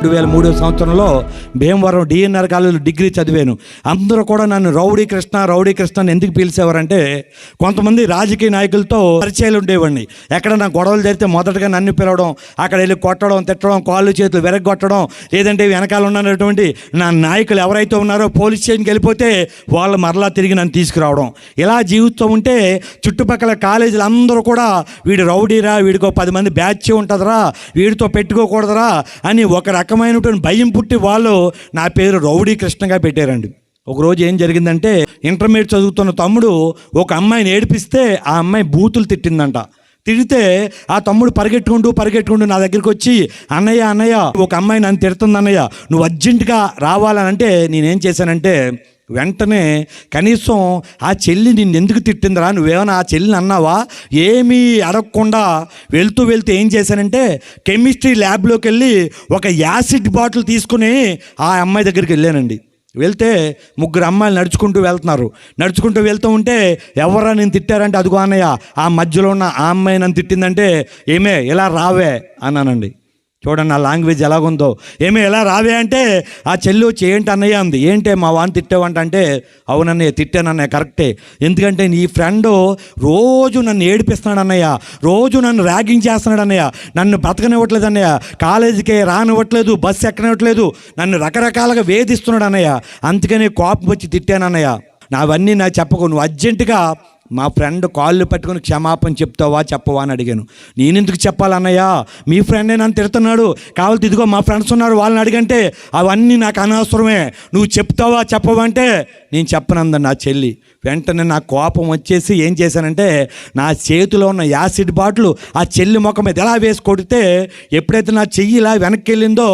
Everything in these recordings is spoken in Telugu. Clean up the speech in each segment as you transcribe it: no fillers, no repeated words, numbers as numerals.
2003 సంవత్సరంలో భీమవరం డిఎన్ఆర్ కాలేజీలో డిగ్రీ చదివాను. అందరూ కూడా నన్ను రౌడీ కృష్ణ అని ఎందుకు పిలిచేవారంటే, కొంతమంది రాజకీయ నాయకులతో పరిచయాలు ఉండేవాడిని. ఎక్కడన్నా గొడవలు జరిగితే మొదటగా నన్ను పిలవడం, అక్కడ వెళ్ళి కొట్టడం, తిట్టడం, కాళ్ళు చేతులు విరగొట్టడం, లేదంటే వెనకాల ఉన్నటువంటి నా నాయకులు ఎవరైతే ఉన్నారో పోలీస్ స్టేషన్కి వెళ్ళిపోతే వాళ్ళు మరలా తిరిగి నన్ను తీసుకురావడం. ఇలా జీవిస్తూ ఉంటే చుట్టుపక్కల కాలేజీలు అందరూ కూడా వీడు రౌడీరా, వీడికో 10 మంది బ్యాచ్ ఉంటుందిరా, వీడితో పెట్టుకోకూడదురా అని ఒక రకమైనటువంటి భయం పుట్టి వాళ్ళు నా పేరు రౌడీ కృష్ణగా పెట్టారండి. ఒకరోజు ఏం జరిగిందంటే, ఇంటర్మీడియట్ చదువుతున్న తమ్ముడు ఒక అమ్మాయిని ఏడిపిస్తే ఆ అమ్మాయి బూతులు తిట్టిందంట. తిడితే ఆ తమ్ముడు పరిగెట్టుకుంటూ నా దగ్గరికి వచ్చి, అన్నయ్య ఒక అమ్మాయి నన్ను తిడుతుంది అన్నయ్య, నువ్వు అర్జెంటుగా రావాలని అంటే నేనేం చేశానంటే, వెంటనే కనీసం ఆ చెల్లి నిన్ను ఎందుకు తిట్టిందిరా, నువ్వేమైనా ఆ చెల్లిని అన్నావా, ఏమీ అడగకుండా వెళ్తూ ఏం చేశానంటే, కెమిస్ట్రీ ల్యాబ్లోకి వెళ్ళి ఒక యాసిడ్ బాటిల్ తీసుకుని ఆ అమ్మాయి దగ్గరికి వెళ్ళానండి. వెళ్తే 3 అమ్మాయిలు నడుచుకుంటూ వెళ్తూ ఉంటే, ఎవరా నేను తిట్టారంటే, అదిగో అన్నయ్య ఆ మధ్యలో ఉన్న ఆ అమ్మాయి నన్ను తిట్టిందంటే, ఏమే ఇలా రావే అన్నానండి. చూడండి నా లాంగ్వేజ్ ఎలాగుందో. ఏమే ఎలా రావే అంటే ఆ చెల్లి వచ్చి ఏంటి అన్నయ్య అంది. ఏంటే మా వాడిని తిట్టావంట అంటే, అవునన్నయ్య తిట్టానన్నయ్య, కరెక్టే, ఎందుకంటే నీ ఫ్రెండ్ రోజు నన్ను ఏడిపిస్తున్నాడు అన్నయ్య, రోజు నన్ను ర్యాగింగ్ చేస్తున్నాడు అన్నయ్య, నన్ను బ్రతకనివ్వట్లేదు అన్నయ్య, కాలేజీకి రానివ్వట్లేదు, బస్సు ఎక్కనివ్వట్లేదు, నన్ను రకరకాలుగా వేధిస్తున్నాడు అన్నయ్య, అందుకని కోపం వచ్చి తిట్టానన్నయ్య. నావన్నీ నాకు చెప్పకు, నువ్వు అర్జెంటుగా మా ఫ్రెండ్ కాళ్ళు పట్టుకుని క్షమాపణ చెప్పవా అని అడిగాను. నేనెందుకు చెప్పాలన్నయ్య, మీ ఫ్రెండే నన్ను తిడుతున్నాడు, కావాలి ఇదిగో మా ఫ్రెండ్స్ ఉన్నారు వాళ్ళని అడిగంటే, అవన్నీ నాకు అనవసరమే, నువ్వు చెప్పవా అంటే, నేను చెప్పనందండి నా చెల్లి. వెంటనే నా కోపం వచ్చేసి ఏం చేశానంటే, నా చేతిలో ఉన్న యాసిడ్ బాటిల్ ఆ చెల్లి ముఖం మీద ఎలా వేసి కొడితే, ఎప్పుడైతే నా చెయ్యి ఇలా వెనక్కి వెళ్ళిందో,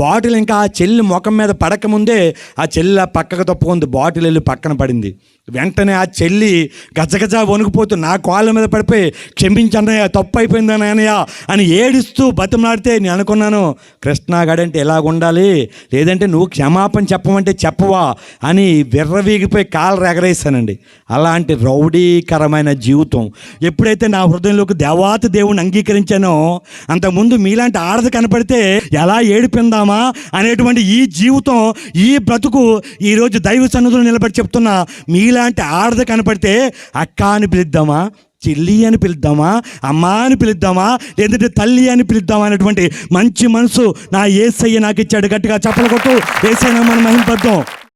బాటిల్ ఇంకా ఆ చెల్లి ముఖం మీద పడకముందే ఆ చెల్లి పక్కకు తప్పుకుంది, బాటిల్ వెళ్ళి పక్కన పడింది. వెంటనే ఆ చెల్లి గజగజ వణుకుపోతూ నా కాళ్ళ మీద పడిపోయి, క్షమించన్నయ్య, తప్పు అయిపోయింది అన్నయ్య అని ఏడుస్తూ బతిమలాడితే, నేను అనుకున్నాను కృష్ణగాడంటే ఎలాగుండాలి, లేదంటే నువ్వు క్షమాపణ చెప్పమంటే చెప్పవా అని విర్రవీగిపోయి కాళ్ళు ఎగరేసానండి. అలాంటి రౌడీకరమైన జీవితం ఎప్పుడైతే నా హృదయంలోకి దేవాతి దేవుని అంగీకరించానో, అంతకుముందు మీలాంటి ఆడది కనపడితే ఎలా ఏడిపిందామా అనేటువంటి ఈ జీవితం, ఈ బ్రతుకు ఈరోజు దైవ సన్నిధిలో నిలబడి చెప్తున్నా, మీలాంటి ఆడది కనపడితే అక్క అని పిలుద్దామా, చెల్లి అని పిలుద్దామా, అమ్మ అని పిలుద్దామా, లేదంటే తల్లి అని పిలుద్దామా అనేటువంటి మంచి మనసు నా యేసయ్య నాకు ఇచ్చాడు. గట్టిగా చప్పలు కొట్టు, యేసయ్య నామమున మహిమపడదాం.